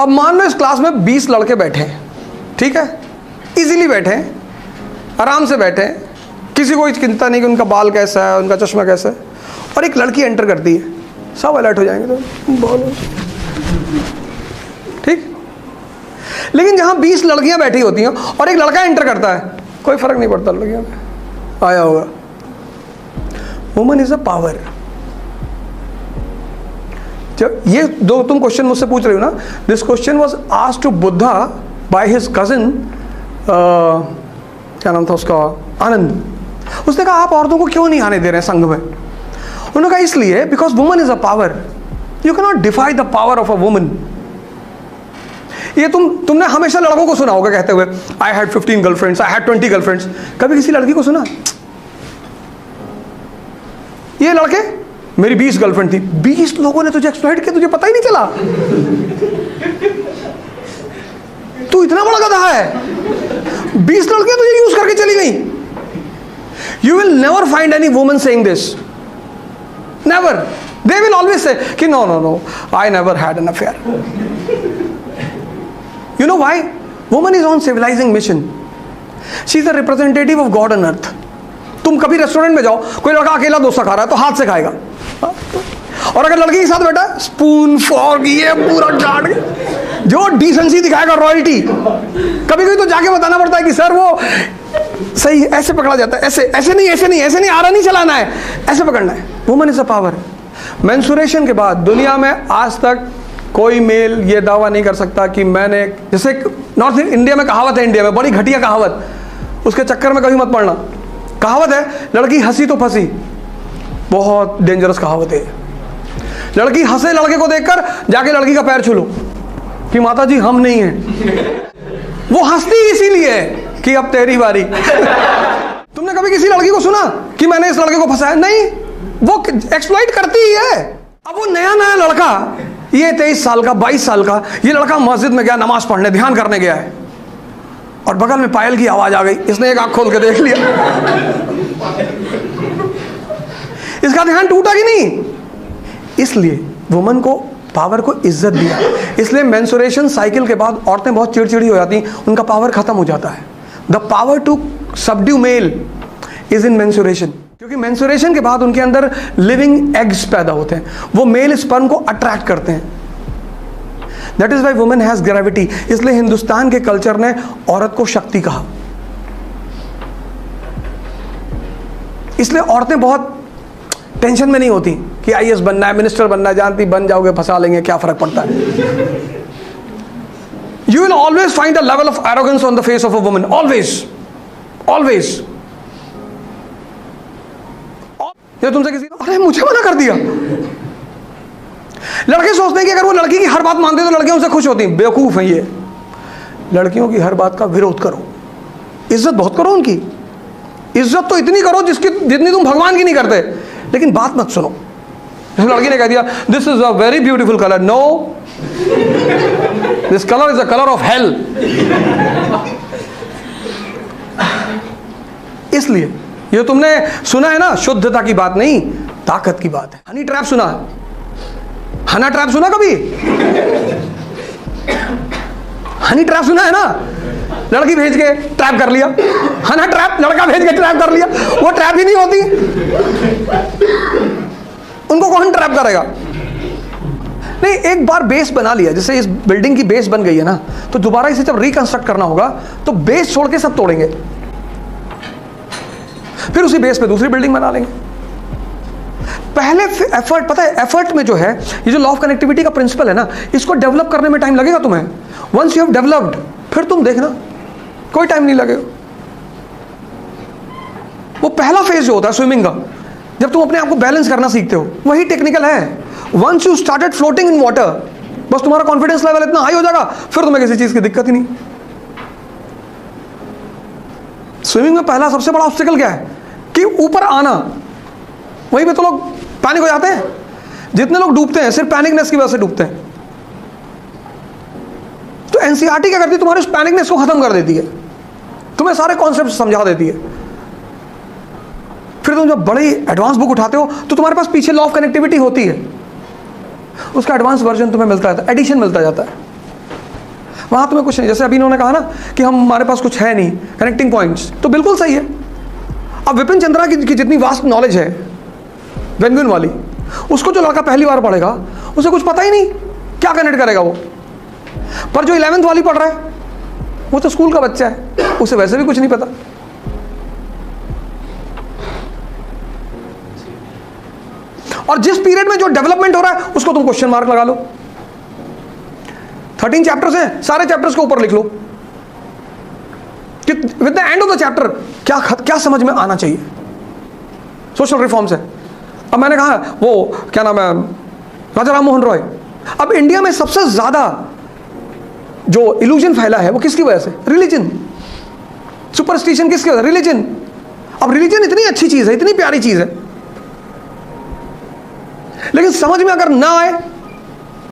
अब मान लो इस क्लास में 20 लड़के बैठे हैं, ठीक है, इजीली बैठे हैं, आराम से बैठे हैं, किसी को चिंता नहीं कि उनका बाल कैसा है, उनका चश्मा कैसा है, और एक लड़की एंटर करती है, सब अलर्ट हो जाएंगे, तो बोलो ठीक। लेकिन जहां 20 लड़कियां बैठी होती हैं और एक लड़का एंटर करता है, कोई फर्क नहीं पड़ता लड़कियों में, आया होगा। Woman is a power. जब ये दो तुम क्वेश्चन मुझसे पूछ रहे हो ना, this question was asked to Buddha by his cousin, क्या नाम था उसका, आनंद। उसने कहा आप औरतों को क्यों नहीं आने दे रहे हैं संघ में? उन्होंने कहा इसलिए because woman is a power, you can not defy the power of a woman. ये तुमने हमेशा लड़कों को सुना होगा कहते हुए I had 15 girlfriends, I had 20 girlfriends. कभी किसी लड़की को सुना ये लड़के मेरी 20 गर्लफ्रेंड थी? 20 लोगों ने तुझे एक्सप्लॉइट किया, तुझे पता ही नहीं चला? तू इतना बड़ा गधा है, 20 लड़कियां तुझे यूज करके चली गई। You will never find any woman saying this, never. They will always say कि no no no, I never had an affair. You know why? Woman is on civilizing mission. She is the representative of God on earth. तुम कभी restaurant में जाओ, कोई लड़का अकेला डोसा खा रहा है तो हाथ से खाएगा, और अगर लड़की के साथ बैठा स्पून फॉर्क ये पूरा काट के जो डिसेंसी दिखाएगा, रॉयल्टी। कभी कभी तो जाके बताना पड़ता है कि सर वो सही ऐसे पकड़ा जाता है, ऐसे ऐसे नहीं, ऐसे नहीं, ऐसे नहीं, आरा नहीं चलाना है, ऐसे पकड़ना है। Woman is a power. Menstruation के बाद दुनिया में आज तक कोई मेल ये दावा नहीं कर सकता कि मैंने, जैसे नॉर्थ इंडिया में कहावत है, इंडिया में बड़ी घटिया कहावत, उसके चक्कर में कभी मत पड़ना। कहावत है लड़की हंसी तो फंसी, बहुत डेंजरस कहावत है। लड़की हंसे लड़के को देखकर जाके लड़की का पैर छू लो कि माता जी हम नहीं हैं। वो हंसती इसीलिए है कि अब तेरी बारी। तुमने कभी किसी लड़की को सुना कि मैंने इस लड़के को फंसाया? नहीं, वो एक्सप्लॉइट करती ही है। अब वो नया नया लड़का, ये 23 साल का, 22 साल का ये लड़का मस्जिद में गया, नमाज पढ़ने, ध्यान करने गया है, और बगल में पायल की आवाज आ गई। इसने एक आंख खोल के देख लिया, इसका ध्यान टूटा कि नहीं? इसलिए वुमन को, पावर को इज्जत दिया। इसलिए मेंस्ट्रुएशन साइकिल के बाद औरतें बहुत चिड़चिड़ी हो जाती, उनका पावर खत्म हो जाता है। The power to subdue male is in menstruation, क्योंकि मेंस्ट्रुएशन के बाद उनके अंदर लिविंग एग्स पैदा होते हैं, वो मेल स्पर्म को अट्रैक्ट करते हैं। That is why women has gravity. इसलिए हिंदुस्तान के कल्चर ने औरत को शक्ति कहा। इसलिए औरतें बहुत टेंशन में नहीं होती कि आईएएस बनना है, मिनिस्टर बनना है, जानती बन जाओगे, फंसा लेंगे, क्या फर्क पड़ता है। You will always find a level of arrogance on the face of a woman, always always. ये तुमसे किसी, अरे मुझे मना कर दिया। लड़के सोचते हैं कि अगर वो लड़की की हर बात मानते तो लड़कियां उनसे खुश होती हैं। बेवकूफ हैं ये। लड़कियों की हर बात का विरोध करो, इज्जत बहुत करो उनकी। इज्जत तो इतनी करो जिसकी जितनी तुम भगवान की नहीं करते, लेकिन बात मत सुनो। जैसे लड़की ने कह दिया this is a very beautiful colour, no this colour is a colour of hell. इसलिए ये तुमने सुना है ना, शुद्धता की बात नहीं, ताकत की बात है। हनी ट्रैप सुना? हना ट्रैप सुना कभी? हनी ट्रैप सुना है ना? लड़की भेज के ट्रैप कर लिया। हना ट्रैप, लड़का भेज के ट्रैप कर लिया। वो ट्रैप ही नहीं होती, उनको कौन ट्रैप करेगा? नहीं, एक बार बेस बना लिया, जैसे इस बिल्डिंग की बेस बन गई है ना, तो दोबारा इसे जब रिकंस्ट्रक्ट करना होगा तो बेस छोड़ के सब तोड़ेंगे, फिर उसी बेस पे दूसरी बिल्डिंग बना लेंगे। पहले एफर्ट, पता है एफर्ट में जो है, ये जो लॉ ऑफ कनेक्टिविटी का प्रिंसिपल है ना, इसको डेवलप करने में टाइम लगेगा तुम्हें। वंस यू हैव डेवलप्ड, फिर तुम देखना कोई टाइम नहीं लगेगा। वो पहला फेज जो होता है स्विमिंग का, जब तुम अपने आप को बैलेंस करना सीखते हो, वही टेक्निकल है। Once you started floating in water, बस तुम्हारा कॉन्फिडेंस लेवल इतना हाई हो जाएगा, फिर तुम्हें किसी चीज की दिक्कत ही नहीं। स्विमिंग में पहला सबसे बड़ा ऑब्स्टिकल क्या है कि ऊपर आना। वहीं पे तो लोग पैनिक हो जाते हैं। जितने लोग डूबते हैं सिर्फ पैनिकनेस की वजह से डूबते हैं। तो एनसीईआरटी क्या करती है, तुम्हारे उस पैनिकनेस को खत्म कर देती है, तुम्हें सारे कॉन्सेप्ट समझा देती है। फिर तुम जब बड़ी एडवांस बुक उठाते हो तो तुम्हारे पास पीछे लॉ ऑफ कनेक्टिविटी होती है, उसका एडवांस वर्जन तुम्हें मिलता है, एडिशन मिलता जाता है। वहाँ तुम्हें कुछ नहीं, जैसे अभी इन्होंने कहा ना कि हमारे पास कुछ है नहीं कनेक्टिंग पॉइंट्स, तो बिल्कुल सही है। अब विपिन चंद्रा की जितनी वास्ट नॉलेज है वेनगुइन वाली, उसको जो लड़का पहली बार पढ़ेगा उसे कुछ पता ही नहीं, क्या कनेक्ट करेगा वो। पर जो 11th वाली पढ़ रहा है वो तो स्कूल का बच्चा है, उसे वैसे भी कुछ नहीं पता। और जिस पीरियड में जो डेवलपमेंट हो रहा है उसको तुम क्वेश्चन मार्क लगा लो। 13 चैप्टर्स हैं, सारे चैप्टर्स को ऊपर लिख लो कि with the end of the chapter क्या समझ में आना चाहिए। सोशल रिफॉर्म्स है। अब मैंने कहा वो क्या नाम है, राजा राम मोहन रॉय। अब इंडिया में सबसे ज्यादा जो इल्यूजन फैला है वो किसकी वजह से? रिलीजन, सुपरस्टिशन किसकी वजह से? रिलीजन। अब रिलीजन इतनी अच्छी चीज है, इतनी प्यारी चीज है, लेकिन समझ में अगर ना आए